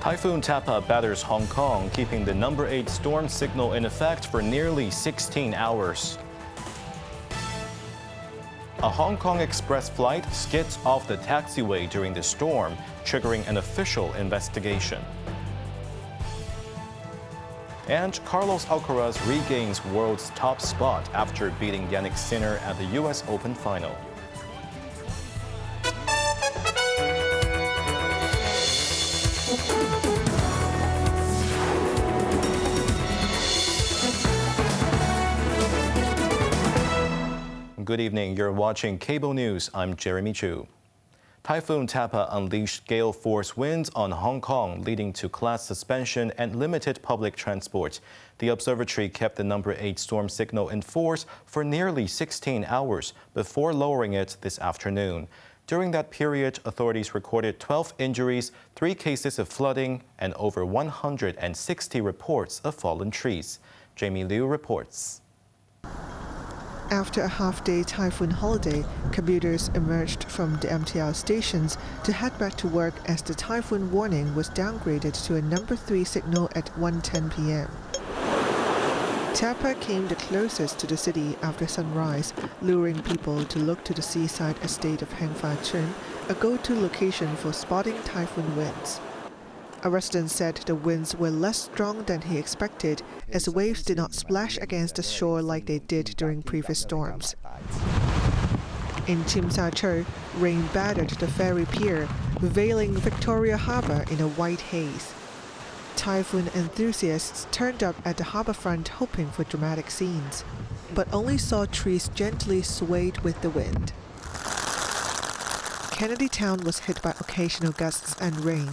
Typhoon Tapah batters Hong Kong, keeping the number 8 storm signal in effect for nearly 16 hours. A Hong Kong Express flight skids off the taxiway during the storm, triggering an official investigation. And Carlos Alcaraz regains world's top spot after beating Jannik Sinner at the US Open final. Good evening. You're watching Cable News. I'm Jeremy Chu. Typhoon Tapah unleashed gale-force winds on Hong Kong, leading to class suspension and limited public transport. The observatory kept the number 8 storm signal in force for nearly 16 hours before lowering it this afternoon. During that period, authorities recorded 12 injuries, 3 cases of flooding, and over 160 reports of fallen trees. Jamie Liu reports. After a half-day typhoon holiday, commuters emerged from the MTR stations to head back to work as the typhoon warning was downgraded to a number 3 signal at 1:10 p.m. Tapah came the closest to the city after sunrise, luring people to look to the seaside estate of Heng Fah Chun, a go-to location for spotting typhoon winds. A resident said the winds were less strong than he expected, as waves did not splash against the shore like they did during previous storms. In Tsim Sha Tsui, rain battered the ferry pier, veiling Victoria Harbour in a white haze. Typhoon enthusiasts turned up at the harbourfront hoping for dramatic scenes, but only saw trees gently swayed with the wind. Kennedy Town was hit by occasional gusts and rain,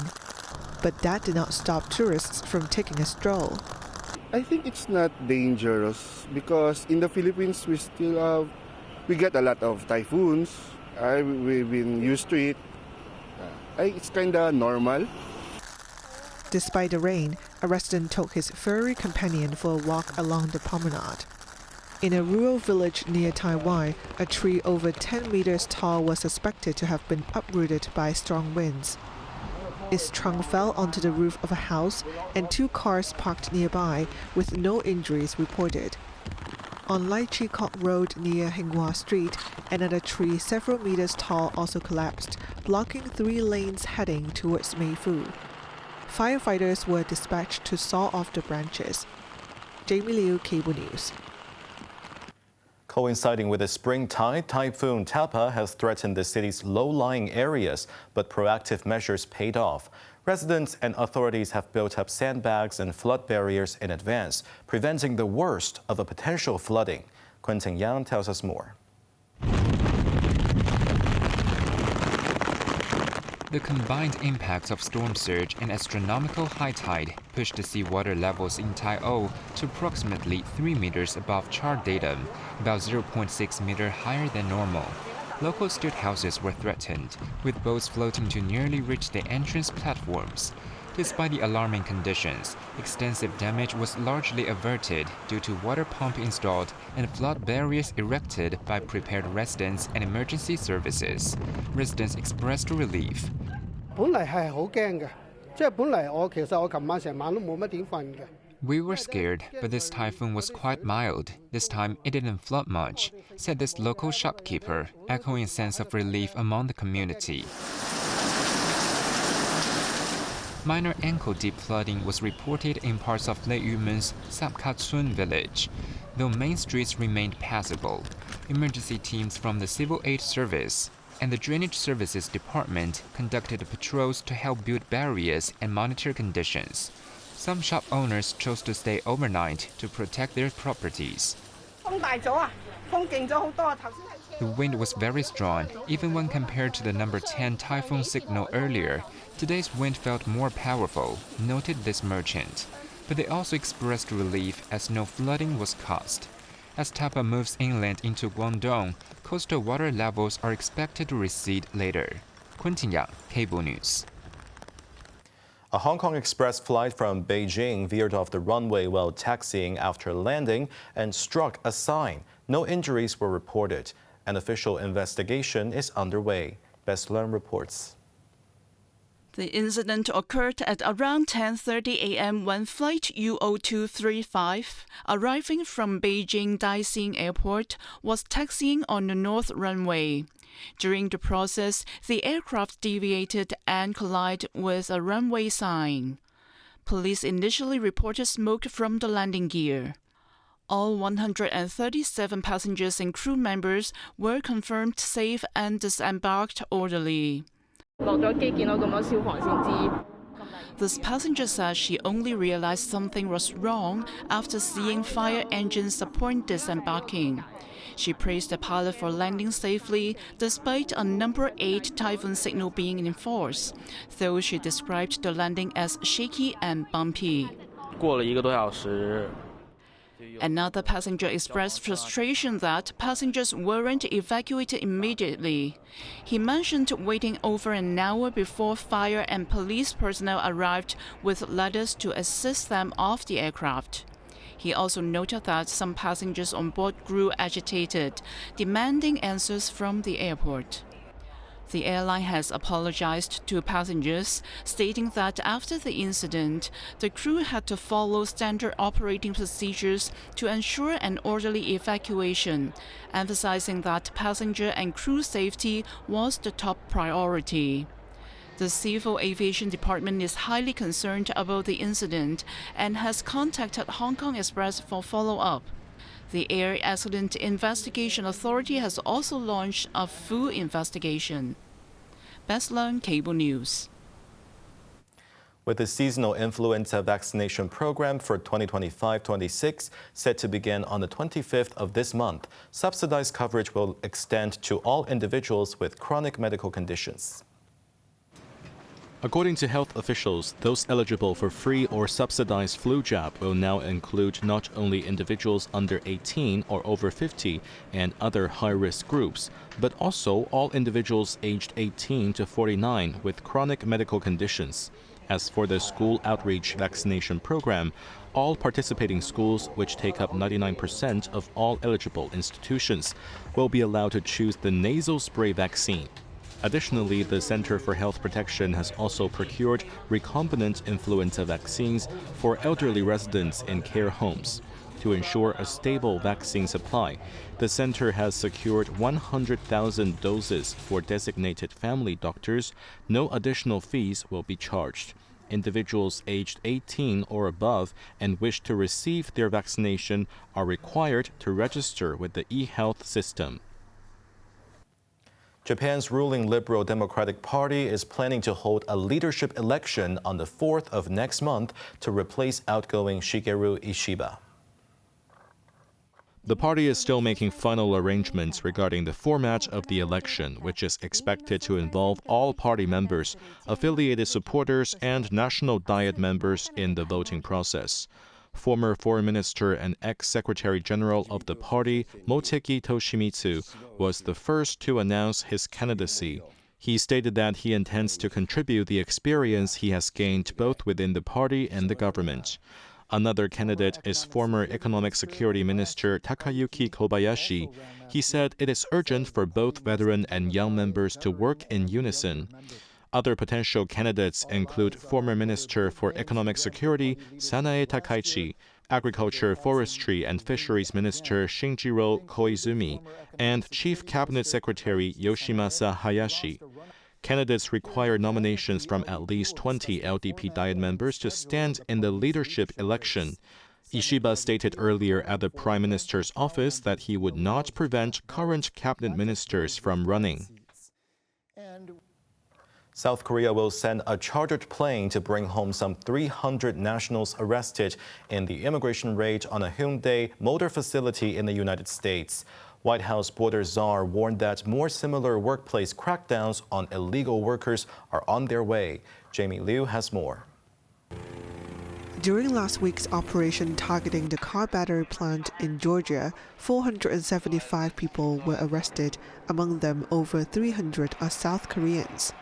but that did not stop tourists from taking a stroll. I think it's not dangerous because in the Philippines we get a lot of typhoons. We've been used to it. It's kind of normal. Despite the rain, a resident took his furry companion for a walk along the promenade. In a rural village near Tai Wai, a tree over 10 meters tall was suspected to have been uprooted by strong winds. Its trunk fell onto the roof of a house, and 2 cars parked nearby, with no injuries reported. On Lai Chi Kok Road near Hinghua Street, another tree several meters tall also collapsed, blocking 3 lanes heading towards Mei Fu. Firefighters were dispatched to saw off the branches. Jamie Liu, Cable News. Coinciding with the spring tide, Typhoon Tapah has threatened the city's low-lying areas, but proactive measures paid off. Residents and authorities have built up sandbags and flood barriers in advance, preventing the worst of a potential flooding. Quentin Yang tells us more. The combined impacts of storm surge and astronomical high tide pushed the seawater levels in Tai O to approximately 3 meters above chart datum, about 0.6 meters higher than normal. Local stilt houses were threatened, with boats floating to nearly reach the entrance platforms. Despite the alarming conditions, extensive damage was largely averted due to water pump installed and flood barriers erected by prepared residents and emergency services. Residents expressed relief. We were scared, but this typhoon was quite mild. This time it didn't flood much, said this local shopkeeper, echoing a sense of relief among the community. Minor ankle-deep flooding was reported in parts of Lei Yumen's Sap Ka Tsuen village, though main streets remained passable. Emergency teams from the Civil Aid Service and the Drainage Services Department conducted patrols to help build barriers and monitor conditions. Some shop owners chose to stay overnight to protect their properties. The wind was very strong, even when compared to the number 10 typhoon signal earlier. Today's wind felt more powerful, noted this merchant. But they also expressed relief as no flooding was caused. As Tapah moves inland into Guangdong, coastal water levels are expected to recede later. Quentin Yang, Cable News. A Hong Kong Express flight from Beijing veered off the runway while taxiing after landing and struck a sign. No injuries were reported. An official investigation is underway. Best Learn reports. The incident occurred at around 10:30 a.m. when flight UO235, arriving from Beijing Daxing Airport, was taxiing on the north runway. During the process, the aircraft deviated and collided with a runway sign. Police initially reported smoke from the landing gear. All 137 passengers and crew members were confirmed safe and disembarked orderly. This passenger said she only realized something was wrong after seeing fire engines upon disembarking. She praised the pilot for landing safely despite a number 8 typhoon signal being in force, though she described the landing as shaky and bumpy. Another passenger expressed frustration that passengers weren't evacuated immediately. He mentioned waiting over an hour before fire and police personnel arrived with ladders to assist them off the aircraft. He also noted that some passengers on board grew agitated, demanding answers from the airport. The airline has apologized to passengers, stating that after the incident, the crew had to follow standard operating procedures to ensure an orderly evacuation, emphasizing that passenger and crew safety was the top priority. The Civil Aviation Department is highly concerned about the incident and has contacted Hong Kong Express for follow-up. The Air Accident Investigation Authority has also launched a full investigation. Best Learn Cable News. With the seasonal influenza vaccination program for 2025-26 set to begin on the 25th of this month, subsidized coverage will extend to all individuals with chronic medical conditions. According to health officials, those eligible for free or subsidized flu jab will now include not only individuals under 18 or over 50 and other high-risk groups, but also all individuals aged 18 to 49 with chronic medical conditions. As for the school outreach vaccination program, all participating schools, which take up 99% of all eligible institutions, will be allowed to choose the nasal spray vaccine. Additionally, the Center for Health Protection has also procured recombinant influenza vaccines for elderly residents in care homes. To ensure a stable vaccine supply, the center has secured 100,000 doses for designated family doctors. No additional fees will be charged. Individuals aged 18 or above and wish to receive their vaccination are required to register with the e-health system. Japan's ruling Liberal Democratic Party is planning to hold a leadership election on the 4th of next month to replace outgoing Shigeru Ishiba. The party is still making final arrangements regarding the format of the election, which is expected to involve all party members, affiliated supporters, and National Diet members in the voting process. Former Foreign Minister and ex-Secretary General of the party, Motegi Toshimitsu, was the first to announce his candidacy. He stated that he intends to contribute the experience he has gained both within the party and the government. Another candidate is former Economic Security Minister Takayuki Kobayashi. He said it is urgent for both veteran and young members to work in unison. Other potential candidates include former Minister for Economic Security Sanae Takaichi, Agriculture, Forestry and Fisheries Minister Shinjiro Koizumi, and Chief Cabinet Secretary Yoshimasa Hayashi. Candidates require nominations from at least 20 LDP Diet members to stand in the leadership election. Ishiba stated earlier at the Prime Minister's office that he would not prevent current cabinet ministers from running. South Korea will send a chartered plane to bring home some 300 nationals arrested in the immigration raid on a Hyundai motor facility in the United States. White House border czar warned that more similar workplace crackdowns on illegal workers are on their way. Jamie Liu has more. During last week's operation targeting the car battery plant in Georgia, 475 people were arrested. Among them, over 300 are South Koreans.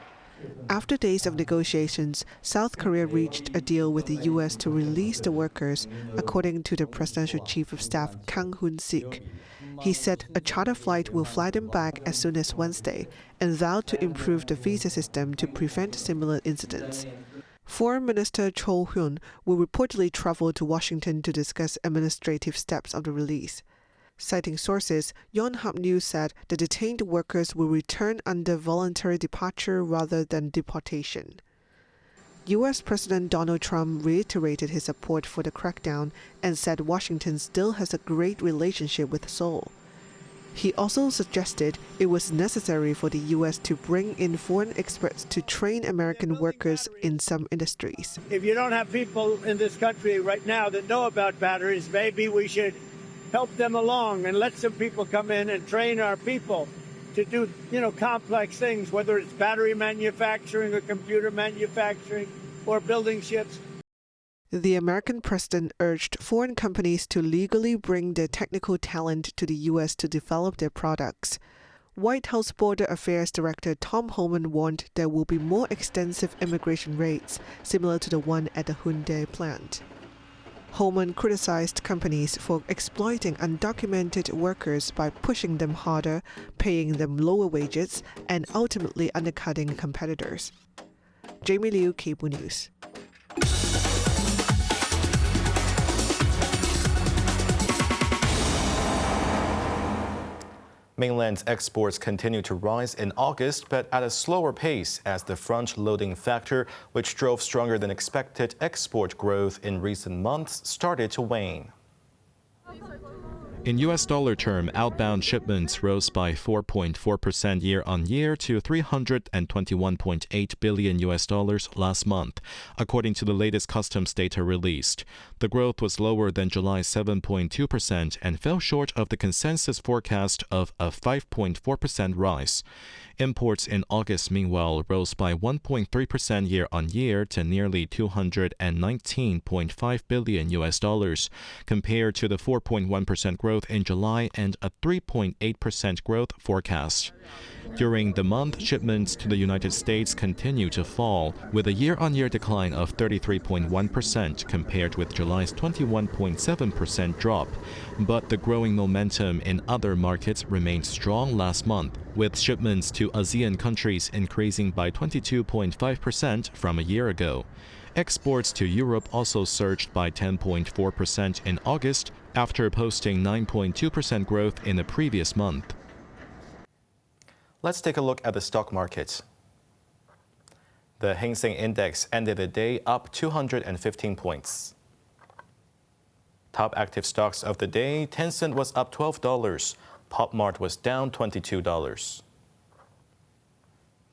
After days of negotiations, South Korea reached a deal with the U.S. to release the workers, according to the presidential chief of staff Kang Hoon-sik. He said a charter flight will fly them back as soon as Wednesday and vowed to improve the visa system to prevent similar incidents. Foreign Minister Cho Hyun will reportedly travel to Washington to discuss administrative steps of the release. Citing sources, Yonhap News said the detained workers will return under voluntary departure rather than deportation. U.S. President Donald Trump reiterated his support for the crackdown and said Washington still has a great relationship with Seoul. He also suggested it was necessary for the U.S. to bring in foreign experts to train American workers in some industries. If you don't have people in this country right now that know about batteries, maybe we should help them along and let some people come in and train our people to do, complex things, whether it's battery manufacturing or computer manufacturing or building ships. The American president urged foreign companies to legally bring their technical talent to the U.S. to develop their products. White House Border Affairs Director Tom Homan warned there will be more extensive immigration raids, similar to the one at the Hyundai plant. Homan criticized companies for exploiting undocumented workers by pushing them harder, paying them lower wages, and ultimately undercutting competitors. Jamie Liu, Cable News. Mainland's exports continue to rise in August, but at a slower pace as the front-loading factor, which drove stronger than expected export growth in recent months, started to wane. In U.S. dollar term, outbound shipments rose by 4.4% year-on-year to $321.8 billion last month, according to the latest customs data released. The growth was lower than July's 7.2% and fell short of the consensus forecast of a 5.4% rise. Imports in August, meanwhile, rose by 1.3% year-on-year to nearly $219.5 billion, compared to the 4.1% growth in July and a 3.8% growth forecast. During the month, shipments to the United States continue to fall, with a year-on-year decline of 33.1% compared with July's 21.7% drop. But the growing momentum in other markets remained strong last month, with shipments to ASEAN countries increasing by 22.5% from a year ago. Exports to Europe also surged by 10.4% in August, after posting 9.2% growth in the previous month. Let's take a look at the stock market. The Hang Seng Index ended the day up 215 points. Top active stocks of the day, Tencent was up $12, PopMart was down $22.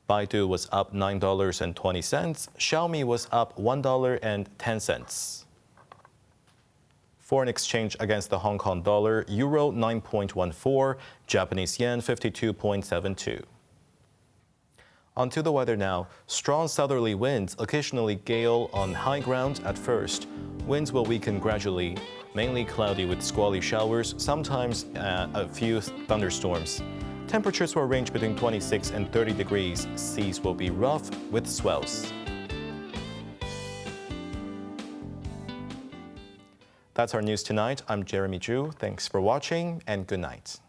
Baidu was up $9.20, Xiaomi was up $1.10. Foreign exchange against the Hong Kong dollar, euro 9.14, Japanese yen 52.72. On to the weather now. Strong southerly winds, occasionally gale on high ground at first. Winds will weaken gradually, mainly cloudy with squally showers, sometimes a few thunderstorms. Temperatures will range between 26 and 30 degrees. Seas will be rough with swells. That's our news tonight. I'm Jeremy Zhu. Thanks for watching and good night.